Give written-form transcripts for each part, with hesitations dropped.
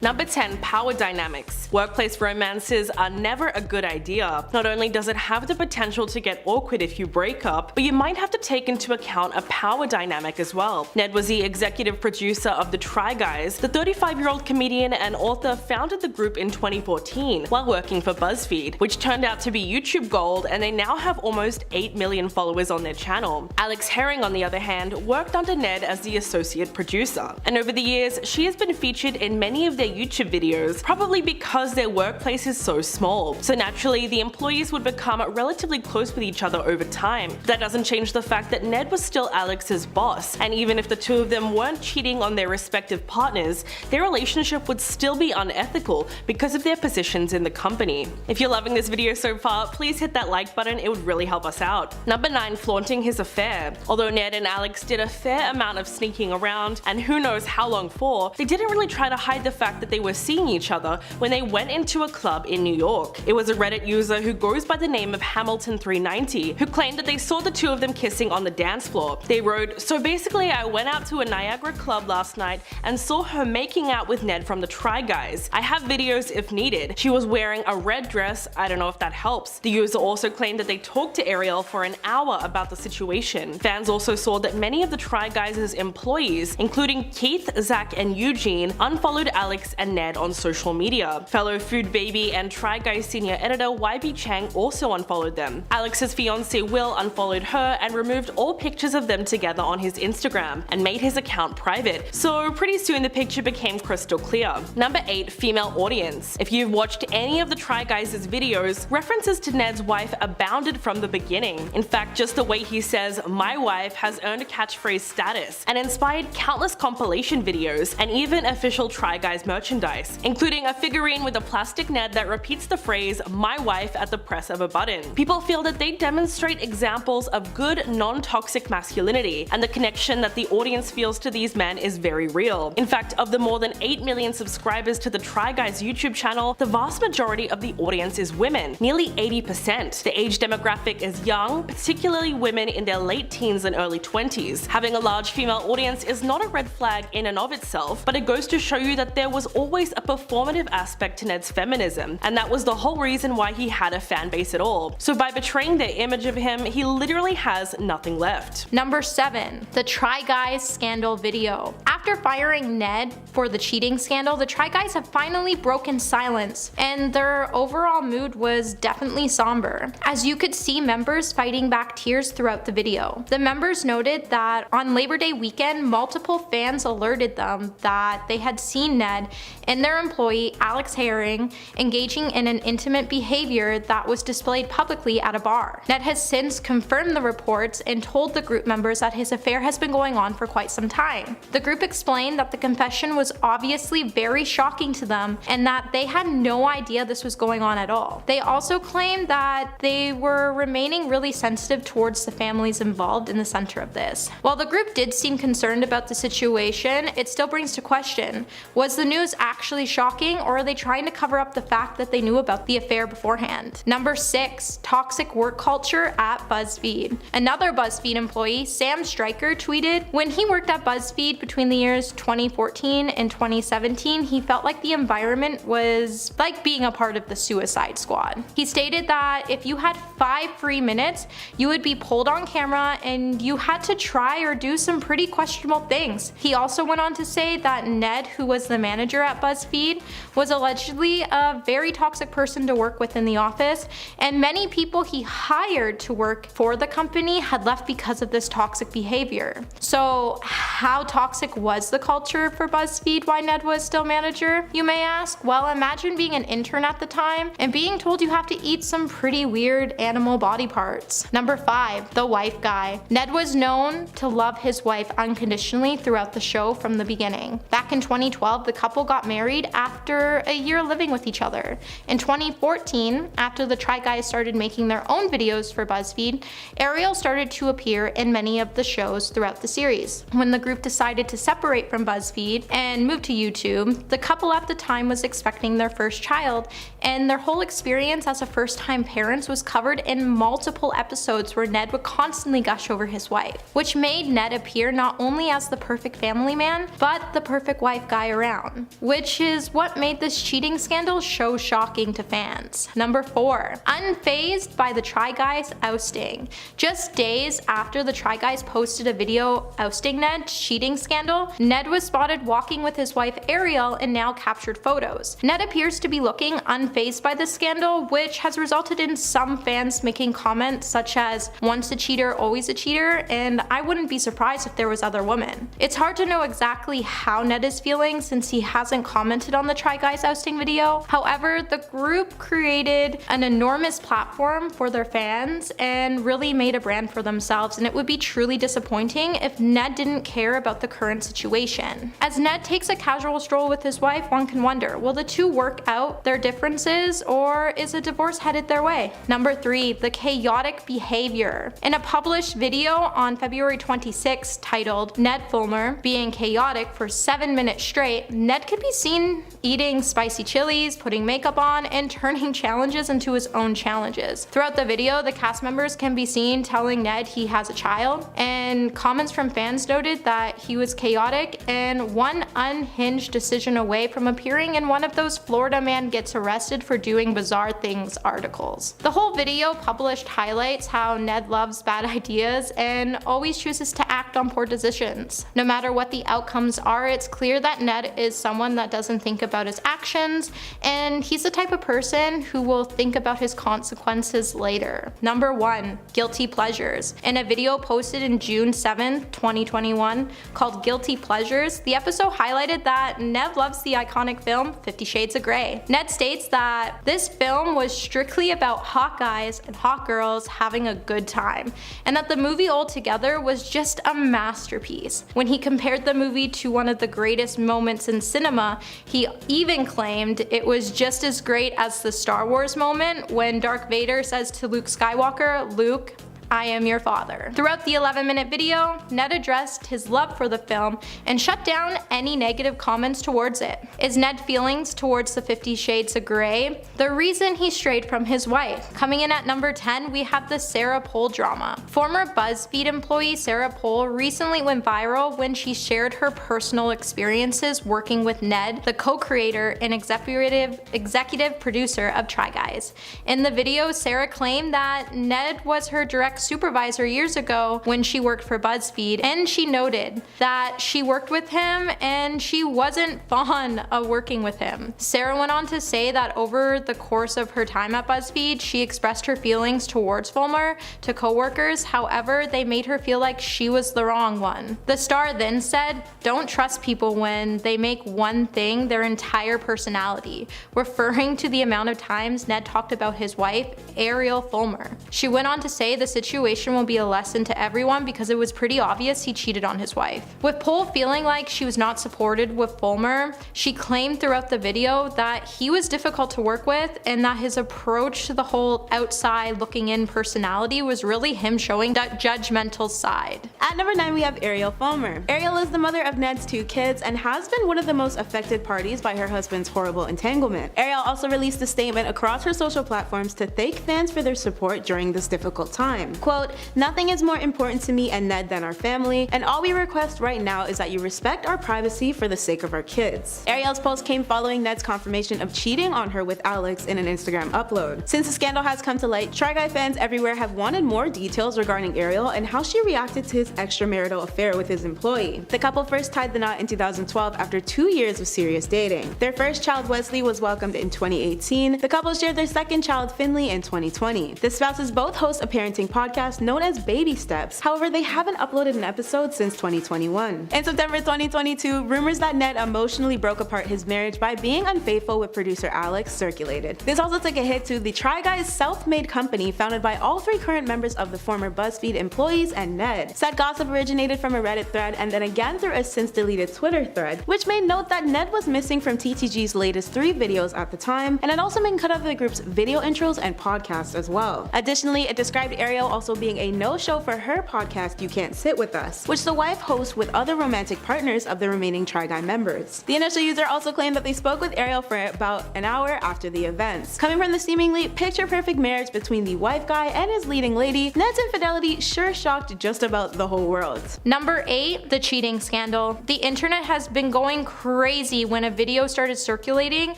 Number 10. Power dynamics. Workplace romances are never a good idea. Not only does it have the potential to get awkward if you break up, but you might have to take into account a power dynamic as well. Ned was the executive producer of the Try Guys. The 35-year-old comedian and author founded the group in 2014 while working for Buzzfeed, which turned out to be YouTube gold, and they now have almost 8 million followers on their channel. Alex Herring, on the other hand, worked under Ned as the associate producer, and over the years she has been featured in many of their YouTube videos, probably because their workplace is so small. So naturally, the employees would become relatively close with each other over time. But that doesn't change the fact that Ned was still Alex's boss, and even if the two of them weren't cheating on their respective partners, their relationship would still be unethical because of their positions in the company. If you're loving this video so far, please hit that like button, it would really help us out. Number 9. Flaunting his affair. Although Ned and Alex did a fair amount of sneaking around, and who knows how long for, they didn't really try to hide the fact that they were seeing each other when they went into a club in New York. It was a Reddit user who goes by the name of Hamilton390 who claimed that they saw the two of them kissing on the dance floor. They wrote, "So basically I went out to a Niagara club last night and saw her making out with Ned from the Try Guys. I have videos if needed. She was wearing a red dress, I don't know if that helps." The user also claimed that they talked to Ariel for an hour about the situation. Fans also saw that many of the Try Guys' employees, including Keith, Zach, and Eugene, unfollowed Alex and Ned on social media. Fellow Food Baby and Try Guys senior editor YB Chang also unfollowed them. Alex's fiancée Will unfollowed her and removed all pictures of them together on his Instagram and made his account private. So pretty soon the picture became crystal clear. Number 8. Female audience. If you've watched any of the Try Guys' videos, references to Ned's wife abounded from the beginning. In fact, just the way he says "my wife" has earned a catchphrase status and inspired countless compilation videos and even official Try Guys merchandise, including a figurine with a plastic Ned that repeats the phrase "my wife" at the press of a button. People feel that they demonstrate examples of good, non-toxic masculinity, and the connection that the audience feels to these men is very real. In fact, of the more than 8 million subscribers to the Try Guys YouTube channel, the vast majority of the audience is women, nearly 80%. The age demographic is young, particularly women in their late teens and early 20s. Having a large female audience is not a red flag in and of itself, but it goes to show you that there was always a performative aspect to Ned's feminism, and that was the whole reason why he had a fan base at all. So by betraying their image of him, he literally has nothing left. Number 7. The Try Guys scandal video. After firing Ned for the cheating scandal, the Try Guys have finally broken silence, and their overall mood was definitely somber. As you could see members fighting back tears throughout the video. The members noted that on Labor Day weekend, multiple fans alerted them that they had seen Ned and their employee Alex Herring engaging in an intimate behavior that was displayed publicly at a bar. Ned has since confirmed the reports and told the group members that his affair has been going on for quite some time. The group explained that the confession was obviously very shocking to them and that they had no idea this was going on at all. They also claimed that they were remaining really sensitive towards the families involved in the center of this. While the group did seem concerned about the situation, it still brings to question, was the news actually shocking, or are they trying to cover up the fact that they knew about the affair beforehand? Number 6. Toxic work culture at Buzzfeed. Another Buzzfeed employee, Sam Stryker, tweeted, "When he worked at Buzzfeed between the years 2014 and 2017, he felt like the environment was like being a part of the Suicide Squad." He stated that if you had 5 free minutes, you would be pulled on camera and you had to try or do some pretty questionable things. He also went on to say that Ned, who was the manager at Buzzfeed, was allegedly a very toxic person to work with in the office, and many people he hired to work for the company had left because of this toxic behavior. So how toxic was the culture for Buzzfeed while Ned was still manager, you may ask? Well, imagine being an intern at the time and being told you have to eat some pretty weird animal body parts. Number 5. The wife guy. Ned was known to love his wife unconditionally throughout the show from the beginning. Back in 2012, the couple got married after a year living with each other. In 2014, after the Try Guys started making their own videos for Buzzfeed, Ariel started to appear in many of the shows throughout the series. When the group decided to separate from Buzzfeed and move to YouTube, the couple at the time was expecting their first child, and their whole experience as a first-time parents was covered in multiple episodes where Ned would constantly gush over his wife, which made Ned appear not only as the perfect family man, but the perfect wife guy around. which is what made this cheating scandal so shocking to fans. Number 4. Unfazed by the Try Guys ousting. Just days after the Try Guys posted a video ousting Ned's cheating scandal, Ned was spotted walking with his wife Ariel in now captured photos. Ned appears to be looking unfazed by this scandal, which has resulted in some fans making comments such as, "Once a cheater, always a cheater," and "I wouldn't be surprised if there was other women." It's hard to know exactly how Ned is feeling since he hasn't commented on the Try Guys ousting video. However, the group created an enormous platform for their fans and really made a brand for themselves, and it would be truly disappointing if Ned didn't care about the current situation. As Ned takes a casual stroll with his wife, one can wonder, will the two work out their differences, or is a divorce headed their way? Number 3. The chaotic behavior. In a published video on February 26 titled "Ned Fulmer Being Chaotic for 7 minutes Straight," Ned could be seen eating spicy chilies, putting makeup on, and turning challenges into his own challenges. Throughout the video, the cast members can be seen telling Ned he has a child, and comments from fans noted that he was chaotic and one unhinged decision away from appearing in one of those Florida man gets arrested for doing bizarre things articles. The whole video published highlights how Ned loves bad ideas and always chooses to act on poor decisions. No matter what the outcomes are, it's clear that Ned is someone that doesn't think about his actions, and he's the type of person who will think about his consequences later. Number 1. Guilty pleasures. In a video posted in June 7, 2021 called "Guilty Pleasures," the episode highlighted that Ned loves the iconic film 50 Shades of Grey. Ned states that this film was strictly about hot guys and hot girls having a good time, and that the movie altogether was just a masterpiece. When he compared the movie to one of the greatest moments in cinema, he even claimed it was just as great as the Star Wars moment when Darth Vader says to Luke Skywalker, "Luke, I am your father." Throughout the 11-minute video, Ned addressed his love for the film and shut down any negative comments towards it. Is Ned's feelings towards the 50 Shades of Grey the reason he strayed from his wife? Coming in at number 10, we have the Sarah Pohl drama. Former Buzzfeed employee Sarah Pohl recently went viral when she shared her personal experiences working with Ned, the co-creator and executive producer of Try Guys. In the video, Sarah claimed that Ned was her direct supervisor years ago when she worked for Buzzfeed, and she noted that she worked with him and she wasn't fond of working with him. Sarah went on to say that over the course of her time at Buzzfeed, she expressed her feelings towards Fulmer to coworkers, however, they made her feel like she was the wrong one. The star then said, "Don't trust people when they make one thing their entire personality," referring to the amount of times Ned talked about his wife, Ariel Fulmer. She went on to say the situation will be a lesson to everyone because it was pretty obvious he cheated on his wife. With Pohl feeling like she was not supported with Fulmer, she claimed throughout the video that he was difficult to work with and that his approach to the whole outside looking in personality was really him showing that judgmental side. At number 9, we have Ariel Fulmer. Ariel is the mother of Ned's 2 kids and has been one of the most affected parties by her husband's horrible entanglement. Ariel also released a statement across her social platforms to thank fans for their support during this difficult time. Quote, "Nothing is more important to me and Ned than our family, and all we request right now is that you respect our privacy for the sake of our kids." Ariel's post came following Ned's confirmation of cheating on her with Alex in an Instagram upload. Since the scandal has come to light, Try Guy fans everywhere have wanted more details regarding Ariel and how she reacted to his extramarital affair with his employee. The couple first tied the knot in 2012 after 2 years of serious dating. Their first child, Wesley, was welcomed in 2018. The couple shared their second child, Finley, in 2020. The spouses both host a parenting podcast known as Baby Steps. However, they haven't uploaded an episode since 2021. In September 2022, rumors that Ned emotionally broke apart his marriage by being unfaithful with producer Alex circulated. This also took a hit to the Try Guys self-made company founded by all 3 current members of the former Buzzfeed employees and Ned. Said gossip originated from a Reddit thread and then again through a since deleted Twitter thread, which made note that Ned was missing from TTG's latest 3 videos at the time, and had also been cut out of the group's video intros and podcasts as well. Additionally, it described Ariel also being a no-show for her podcast You Can't Sit With Us, which the wife hosts with other romantic partners of the remaining Try Guy members. The initial user also claimed that they spoke with Ariel for about an hour after the events. Coming from the seemingly picture-perfect marriage between the wife guy and his leading lady, Ned's infidelity sure shocked just about the whole world. Number 8, the cheating scandal. The internet has been going crazy when a video started circulating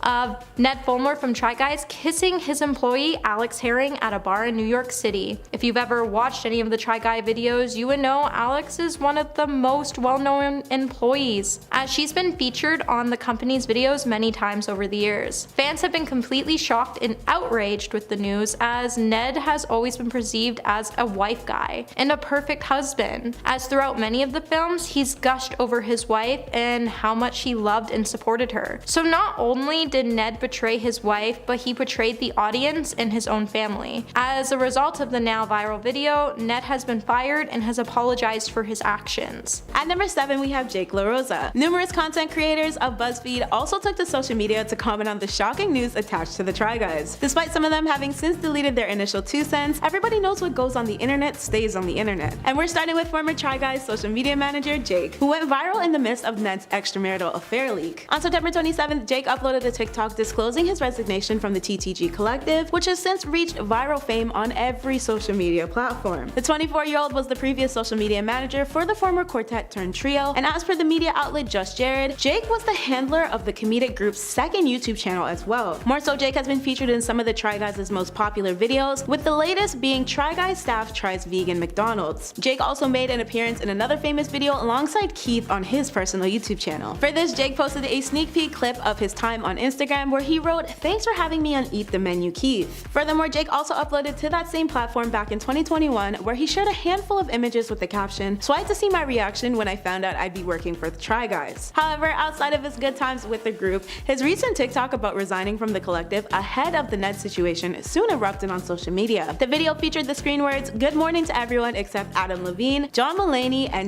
of Ned Fulmer from Try Guys kissing his employee Alex Herring at a bar in New York City. If you've ever watched any of the Try Guy videos, you would know Alex is one of the most well-known employees, as she's been featured on the company's videos many times over the years. Fans have been completely shocked and outraged with the news, as Ned has always been perceived as a wife guy and a perfect husband, as throughout many of the films he's gushed over his wife and how much he loved and supported her. So not only did Ned betray his wife, but he betrayed the audience and his own family. As a result of the now viral video, Ned has been fired and has apologized for his actions. At number 7, we have Jake LaRosa. Numerous content creators of Buzzfeed also took to social media to comment on the shocking news attached to the Try Guys. Despite some of them having since deleted their initial 2 cents, everybody knows what goes on the internet stays on the internet. And we're starting with former Try Guys social media manager Jake, who went viral in the midst of Ned's extramarital affair leak. On September 27th, Jake uploaded a TikTok disclosing his resignation from the TTG Collective, which has since reached viral fame on every social media platform. The 24-year-old was the previous social media manager for the former quartet turned trio, and as per the media outlet Just Jared, Jake was the handler of the comedic group's second YouTube channel as well. More so, Jake has been featured in some of the Try Guys' most popular videos, with the latest being Try Guys staff tries vegan McDonald's. Jake also made an appearance in another famous video alongside Keith on his personal YouTube channel. For this, Jake posted a sneak peek clip of his time on Instagram where he wrote, "Thanks for having me on Eat the Menu, Keith." Furthermore, Jake also uploaded to that same platform back in 2021 where he shared a handful of images with the caption, "Swipe to see my reaction when I found out I'd be working for the Try Guys." However, outside of his good times with the group, his recent TikTok about resigning from the collective ahead of the Ned situation soon erupted on social media. The video featured the screen words, "Good morning to everyone except Adam Levine, John Mulaney, and ...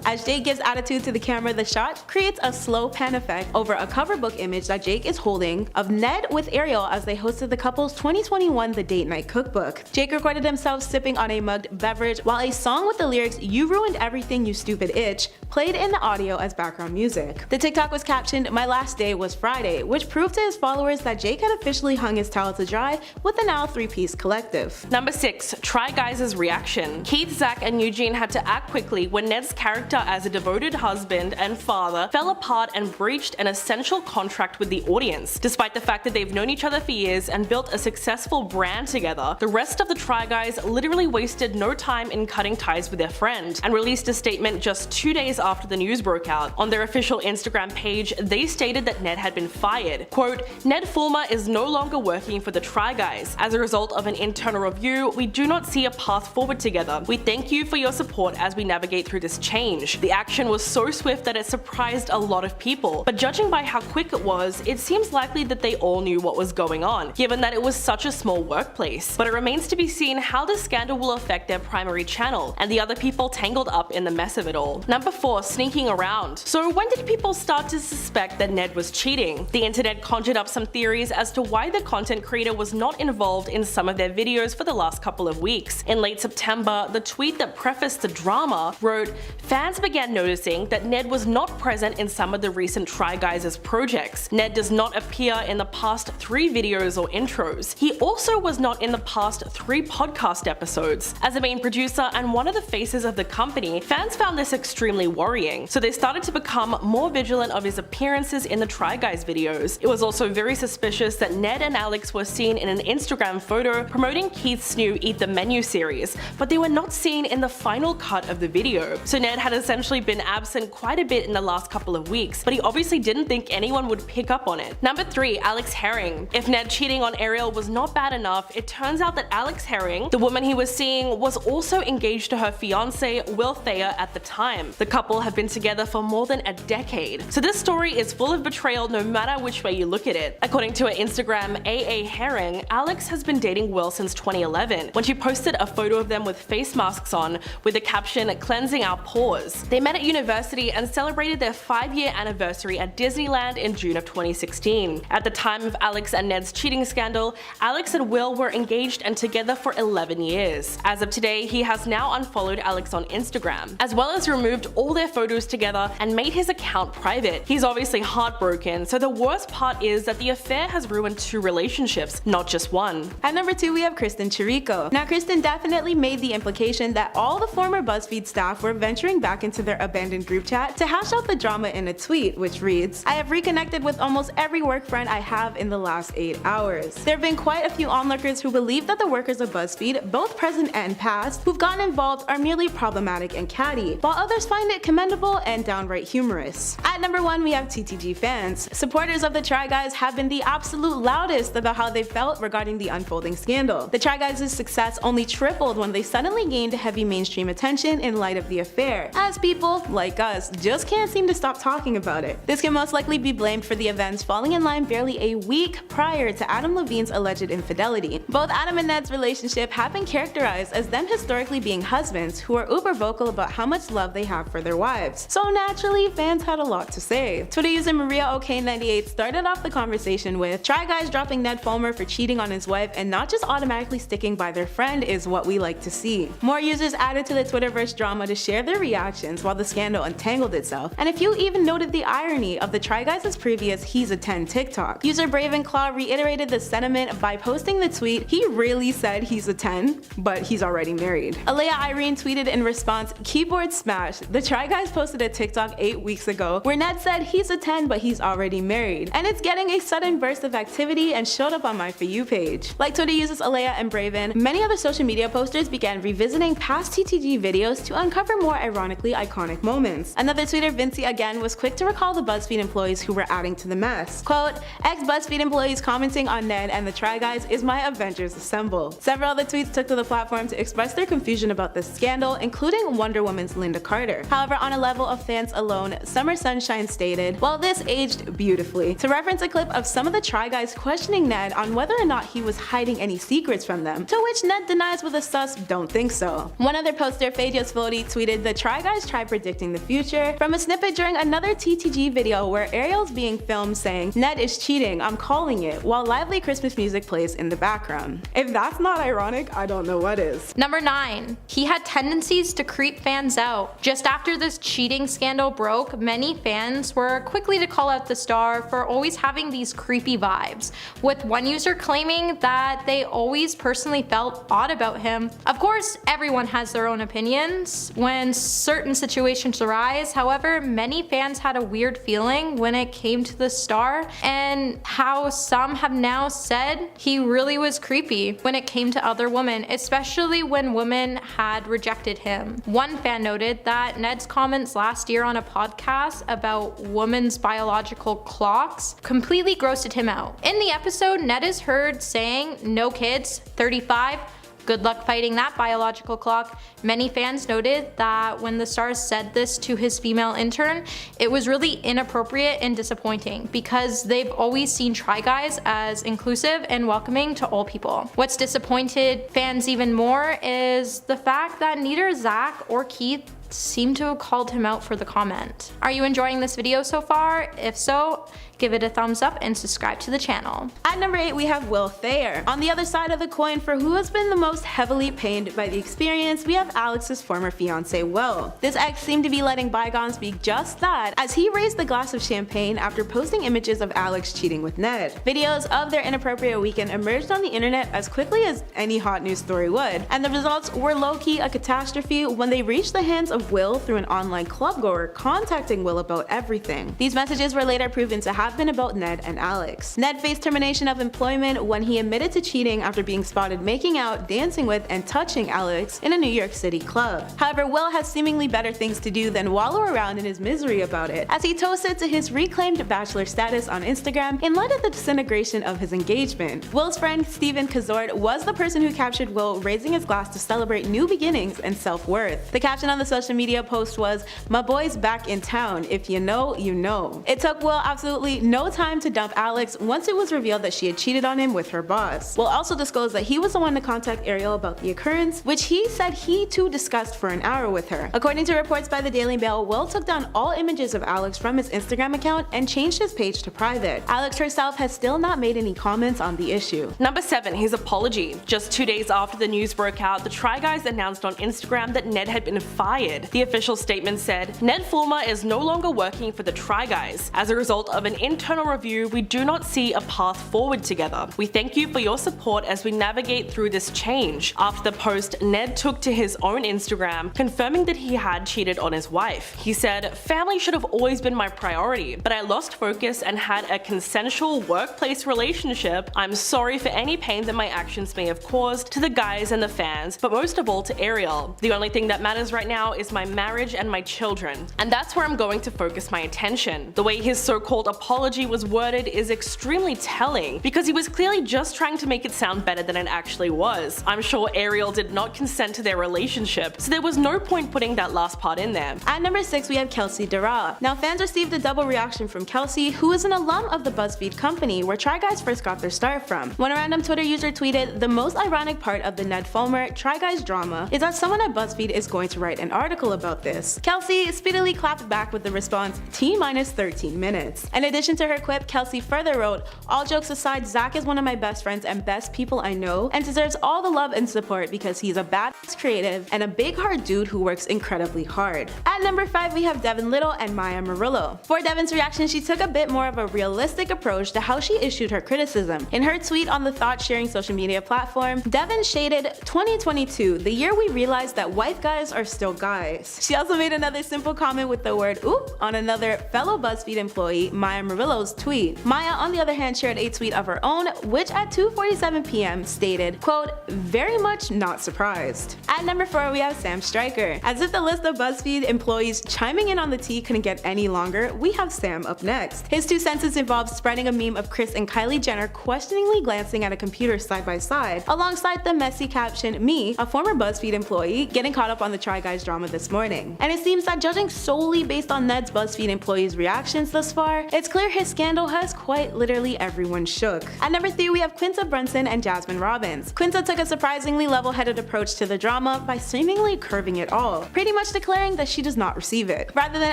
As Jake gives attitude to the camera, the shot creates a slow pan effect over a cover book image that Jake is holding of Ned with Ariel as they hosted the couple's 2021 The Date Night Cookbook. Jake recorded himself sipping on a mugged beverage while a song with the lyrics "You ruined everything, you stupid itch" played in the audio as background music. The TikTok was captioned, "My last day was Friday," which proved to his followers that Jake had officially hung his towel to dry with the now 3-piece collective. Number 6, Try Guys' reaction. Keith, Zach, and Eugene had to act quickly when Ned's character as a devoted husband and father fell apart and breached an essential contract with the audience. Despite the fact that they've known each other for years and built a successful brand together, the rest of the Try Guys literally wasted no time in cutting ties with their friend and released a statement just 2 days after the news broke out. On their official Instagram page, they stated that Ned had been fired. Quote, "Ned Fulmer is no longer working for the Try Guys. As a result of an internal review, we do not see a path forward together. We thank you for your support as we navigate through this change." The action was so swift that it surprised a lot of people, but judging by how quick it was, it seems likely that they all knew what was going on, given that it was such a small workplace. But it remains to be seen how the scandal will affect their primary channel and the other people tangled up in the mess of it all. Number 4, sneaking around. So when did people start to suspect that Ned was cheating? The internet conjured up some theories as to why the content creator was not involved in some of their videos for the last couple of weeks. In late September, the tweet that prefaced the drama wrote, "Fans began noticing that Ned was not present in some of the recent Try Guys' projects. Ned does not appear in the past 3 videos or intros. He also was not in the past 3 podcast episodes." As a main producer and one of the faces of the company, fans found this extremely worrying, so they started to become more vigilant of his appearances in the Try Guys videos. It was also very suspicious that Ned and Alex were seen in an Instagram photo promoting Keith's new Eat the Menu series, but they were not seen in the final cut of the video. So Ned had essentially been absent quite a bit in the last couple of weeks, but he obviously didn't think anyone would pick up on it. Number 3, Alex Herring. If Ned cheating on Ariel was not bad enough, it turns out that Alex Herring, the woman he was seeing, was also engaged to her fiance Will Thayer at the time. The couple have been together for more than a decade. So this story is full of betrayal no matter which way you look at it. According to her Instagram, AA Herring, Alex has been dating Will since 2011, when she posted a photo of them with face masks on with the caption, "Cleansing our pores." They met at university and celebrated their 5-year anniversary at Disneyland in June of 2016. At the time of Alex and Ned's cheating scandal, Alex and Will were engaged and together for 11 years. As of today, he has now unfollowed Alex on Instagram, as well as removed all their photos together and made his account private. He's obviously heartbroken, so the worst part is that the affair has ruined 2 relationships, not just one. At number 2, we have Kristen Chirico. Now, Kristen definitely made the implication that all the former Buzzfeed staff were venturing back into their abandoned group chat to hash out the drama in a tweet, which reads, "I have reconnected with almost every work friend I have in the last 8 hours. There have been quite a few onlookers who believe that the workers of Buzzfeed, both present and past, who've gotten involved are merely problematic and catty, while others find it commendable and downright humorous." At number 1, we have TTG fans. Supporters of the Try Guys have been the absolute loudest about how they felt regarding the unfolding scandal. The Try Guys' success only tripled when they suddenly gained heavy mainstream attention in light of the affair, as people, like us, just can't seem to stop talking about it. This can most likely be blamed for the events falling in line barely a week prior to Adam Levine's alleged infidelity. Both Adam and Ned's relationship have been characterized as them historically being husbands who are uber vocal about how much love they have for their wives. So naturally, fans had a lot to say. Twitter user MariaOK98 started off the conversation with, "Try Guys dropping Ned Fulmer for cheating on his wife and not just automatically sticking by their friend is what we like to see." More users added to the Twitterverse drama to share their reactions while the scandal untangled itself, and a few even noted the irony of the Try Guys' previous "He's a 10" TikTok. User Bravenclaw reiterated the sentiment by posting the tweet, "He really said he's a 10, but he's already married." Alea Irene tweeted in response, "Keyboard smash. The Try Guys posted a TikTok 8 weeks ago where Ned said he's a 10 but he's already married, and it's getting a sudden burst of activity and showed up on my For You page." Like Twitter users Alea and Braven, many other social media posters began revisiting past TTG videos to uncover more ironically iconic moments. Another tweeter, Vinci again, was quick to recall the Buzzfeed employees who were adding to the mess. Quote, "Ex-Buzzfeed employees commenting on Ned and the Try Guys is my Avengers Assemble." Several other tweets took to the platform to express their confusion about this scandal, including Wonder Woman's Linda Carter. However, on a level of fans alone, Summer Sunshine stated, "Well, this aged beautifully," to reference a clip of some of the Try Guys questioning Ned on whether or not he was hiding any secrets from them, to which Ned denies with a sus "don't think so." One other poster, Fadios Fodi, tweeted, "The Try Guys try predicting the future," from a snippet during another TTG video where Ariel's being filmed saying, "Ned is cheating, I'm calling it," while lively Christmas music plays in the background. If that's not ironic, I don't know what is. Number 9. He had tendencies to creep fans out. Just after this cheating scandal broke, many fans were quickly to call out the star for always having these creepy vibes, with one user claiming that they always personally felt odd about him. Of course, everyone has their own opinions when certain situations arise. However, many fans had a weird feeling when it came to the star, and how some have now said he really was creepy when it came to other women, especially when women had rejected him. One fan noted that Ned's comments last year on a podcast about women's biological clocks completely grossed him out. In the episode, Ned is heard saying, "No kids, 35, good luck fighting that biological clock." Many fans noted that when the star said this to his female intern, it was really inappropriate and disappointing because they've always seen Try Guys as inclusive and welcoming to all people. What's disappointed fans even more is the fact that neither Zach or Keith seem to have called him out for the comment. Are you enjoying this video so far? If so, give it a thumbs up and subscribe to the channel. At number 8, we have Will Thayer. On the other side of the coin for who has been the most heavily pained by the experience, we have Alex's former fiance Will. This ex seemed to be letting bygones be just that, as he raised the glass of champagne after posting images of Alex cheating with Ned. Videos of their inappropriate weekend emerged on the internet as quickly as any hot news story would, and the results were low-key a catastrophe when they reached the hands of Will through an online clubgoer contacting Will about everything. These messages were later proven to have been about Ned and Alex. Ned faced termination of employment when he admitted to cheating after being spotted making out, dancing with, and touching Alex in a New York City club. However, Will has seemingly better things to do than wallow around in his misery about it, as he toasted to his reclaimed bachelor status on Instagram in light of the disintegration of his engagement. Will's friend Steven Kazort was the person who captured Will raising his glass to celebrate new beginnings and self-worth. The caption on the social media post was, "My boy's back in town. If you know, you know." It took Will absolutely no time to dump Alex once it was revealed that she had cheated on him with her boss. Will also disclose that he was the one to contact Ariel about the occurrence, which he said he too discussed for an hour with her. According to reports by the Daily Mail, Will took down all images of Alex from his Instagram account and changed his page to private. Alex herself has still not made any comments on the issue. Number 7, his apology. Just 2 days after the news broke out, the Try Guys announced on Instagram that Ned had been fired. The official statement said, "Ned Fulmer is no longer working for the Try Guys. As a result of an internal review, we do not see a path forward together. We thank you for your support as we navigate through this change." After the post, Ned took to his own Instagram, confirming that he had cheated on his wife. He said, "Family should have always been my priority, but I lost focus and had a consensual workplace relationship. I'm sorry for any pain that my actions may have caused to the guys and the fans, but most of all to Ariel. The only thing that matters right now is my marriage and my children. And that's where I'm going to focus my attention." The way his so-called apology was worded is extremely telling, because he was clearly just trying to make it sound better than it actually was. I'm sure Ariel did not consent to their relationship, so there was no point putting that last part in there. At number 6, we have Kelsey Darragh. Now, fans received a double reaction from Kelsey, who is an alum of the Buzzfeed company where Try Guys first got their start from. One random Twitter user tweeted, "The most ironic part of the Ned Fulmer Try Guys drama is that someone at Buzzfeed is going to write an article about this." Kelsey speedily clapped back with the response, "T-13 minutes." In addition to her quip, Kelsey further wrote, "All jokes aside, Zach is one of my best friends and best people I know and deserves all the love and support because he's a badass creative and a big heart dude who works incredibly hard." At number 5, we have Devin Little and Maya Murillo. For Devin's reaction, she took a bit more of a realistic approach to how she issued her criticism. In her tweet on the thought-sharing social media platform, Devin shaded, "2022, the year we realized that white guys are still guys." She also made another simple comment with the word "oop" on another fellow Buzzfeed employee, Maya Murillo's tweet. Maya, on the other hand, shared a tweet of her own, which at 2:47 p.m. stated, quote, "Very much not surprised." At number 4, we have Sam Stryker. As if the list of Buzzfeed employees chiming in on the tea couldn't get any longer, we have Sam up next. His 2 cents involves spreading a meme of Kris and Kylie Jenner questioningly glancing at a computer side by side, alongside the messy caption, "Me, a former Buzzfeed employee, getting caught up on the Try Guys drama this morning." And it seems that judging solely based on Ned's Buzzfeed employees' reactions thus far, it's clear his scandal has quite literally everyone shook. At number 3, we have Quinta Brunson and Jasmine Robbins. Quinta took a surprisingly level-headed approach to the drama by seemingly curving it all, pretty much declaring that she does not receive it. Rather than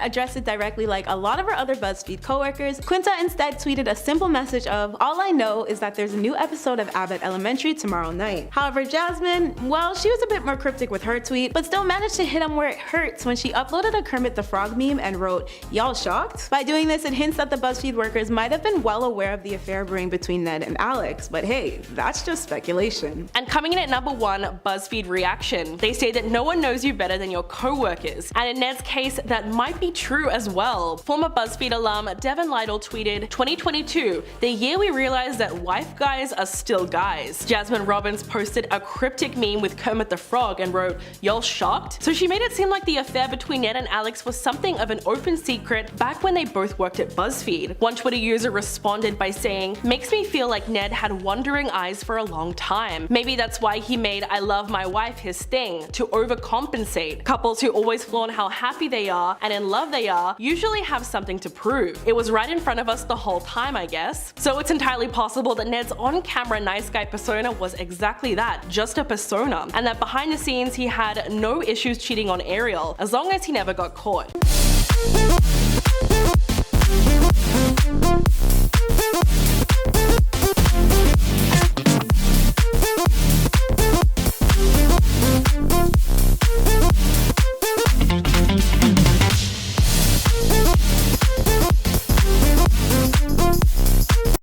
address it directly like a lot of her other Buzzfeed coworkers, Quinta instead tweeted a simple message of, "All I know is that there's a new episode of Abbott Elementary tomorrow night." However, Jasmine, well, she was a bit more cryptic with her tweet, but still managed to hit him where it hurts when she uploaded a Kermit the Frog meme and wrote, "Y'all shocked?" By doing this, it hints that the Buzzfeed workers might have been well aware of the affair brewing between Ned and Alex, but hey, that's just speculation. And coming in at number 1, Buzzfeed reaction. They say that no one knows you better than your co-workers, and in Ned's case, that might be true as well. Former Buzzfeed alum Devin Lytle tweeted, "2022, the year we realized that wife guys are still guys." Jasmine Robbins posted a cryptic meme with Kermit the Frog and wrote, "Y'all shocked?" So she made it seem like the affair between Ned and Alex was something of an open secret back when they both worked at Buzzfeed. One Twitter user responded by saying, "Makes me feel like Ned had wandering eyes for a long time. Maybe that's why he made 'I love my wife' his thing, to overcompensate. Couples who always flaunt how happy they are and in love they are usually have something to prove. It was right in front of us the whole time, I guess." So it's entirely possible that Ned's on-camera nice guy persona was exactly that, just a persona, and that behind the scenes he had no issues cheating on Ariel, as long as he never got caught.